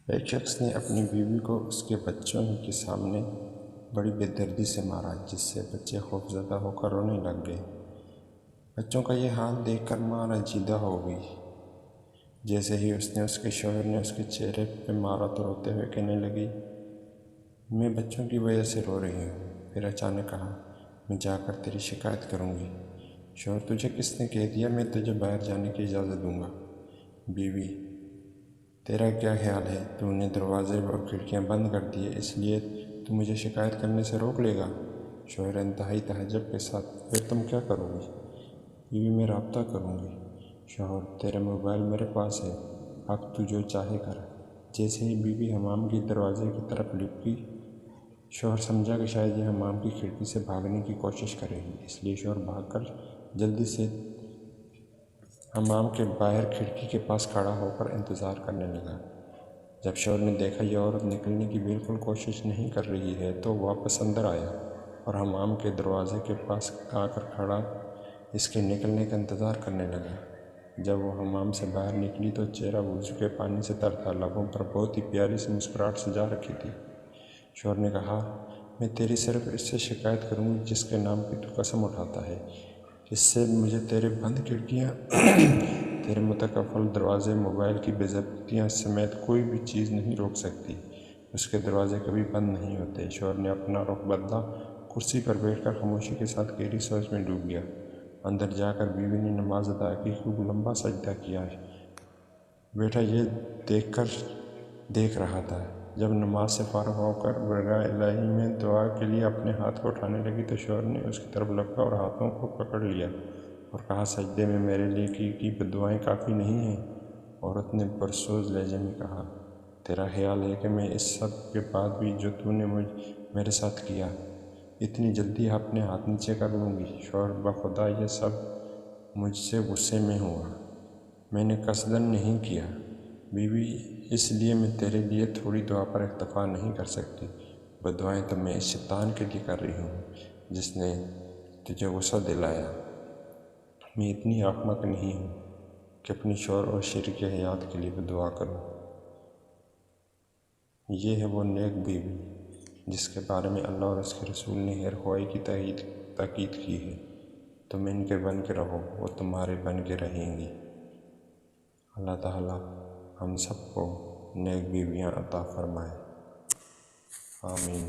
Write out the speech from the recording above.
ایک شخص نے اپنی بیوی کو اس کے بچوں کے سامنے بڑی بے دردی سے مارا، جس سے بچے خوفزدہ ہو کر رونے لگ گئے۔ بچوں کا یہ حال دیکھ کر ماں رنجیدہ ہو گئی۔ جیسے ہی اس کے شوہر نے اس کے چہرے پہ مارا تو روتے ہوئے کہنے لگی، میں بچوں کی وجہ سے رو رہی ہوں۔ پھر اچانک کہا، میں جا کر تیری شکایت کروں گی۔ شوہر، تجھے کس نے کہہ دیا میں تجھے باہر جانے کی اجازت دوں گا؟ بیوی، تیرا کیا خیال ہے؟ تو نے دروازے اور کھڑکیاں بند کر دیے، اس لیے تو مجھے شکایت کرنے سے روک لے گا؟ شوہر انتہائی تعجب کے ساتھ، پھر تم کیا کرو گی؟ بیوی، میں رابطہ کروں گی۔ شوہر، تیرا موبائل میرے پاس ہے، اب تو جو چاہے کر۔ جیسے ہی بیوی حمام کے دروازے کی طرف لپکی، شوہر سمجھا کہ شاید یہ حمام کی کھڑکی سے بھاگنے کی کوشش کرے گی، اس لیے شوہر بھاگ کر جلدی سے حمام کے باہر کھڑکی کے پاس کھڑا ہو کر انتظار کرنے لگا۔ جب شوہر نے دیکھا یہ عورت نکلنے کی بالکل کوشش نہیں کر رہی ہے تو واپس اندر آیا اور حمام کے دروازے کے پاس آ کر کھڑا اس کے نکلنے کا انتظار کرنے لگا۔ جب وہ حمام سے باہر نکلی تو چہرہ وضو کے پانی سے تر تھا، لبوں پر بہت ہی پیاری سی مسکراہٹ سجا رکھی تھی۔ شوہر نے کہا، میں تیری صرف اس سے شکایت کروں گی جس کے نام کی تو قسم اٹھاتا ہے۔ اس سے مجھے تیرے بند کھڑکیاں، تیرے متقفل دروازے، موبائل کی بے ضابطگیاں سمیت کوئی بھی چیز نہیں روک سکتی۔ اس کے دروازے کبھی بند نہیں ہوتے۔ شوہر نے اپنا رخ بدلا، کرسی پر بیٹھ کر خاموشی کے ساتھ گہری سوچ میں ڈوب گیا۔ اندر جا کر بیوی نے نماز ادا کی، خوب لمبا سجدہ کیا۔ بیٹا یہ دیکھ رہا تھا۔ جب نماز سے فارغ ہو کر برگاہ الہی میں دعا کے لیے اپنے ہاتھ کو اٹھانے لگی تو شوہر نے اس کی طرف لپکا اور ہاتھوں کو پکڑ لیا اور کہا، سجدے میں میرے لیے کی بددعائیں کافی نہیں ہیں؟ عورت نے پرسوز لہجے میں کہا، تیرا خیال ہے کہ میں اس سب کے بعد بھی جو تو نے میرے ساتھ کیا، اتنی جلدی اپنے ہاتھ نیچے کر لوں گی؟ شوہر، بخدا یہ سب مجھ سے غصے میں ہوا، میں نے قصداً نہیں کیا۔ بیوی، اس لیے میں تیرے لیے تھوڑی دعا پر اکتفا نہیں کر سکتی۔ بددعائیں تو میں اس شیطان کے لیے کر رہی ہوں جس نے تجھے غصہ دلایا۔ میں اتنی احمق نہیں ہوں کہ اپنی شوہر اور شریک حیات کے لیے بددعا کروں۔ یہ ہے وہ نیک بیوی جس کے بارے میں اللہ اور اس کے رسول نے ہر خواہی کی تاکید کی ہے۔ تم ان کے بن کے رہو، وہ تمہارے بن کے رہیں گی۔ اللہ تعالیٰ ہم سب کو نیک بیویاں عطا فرمائے، آمین۔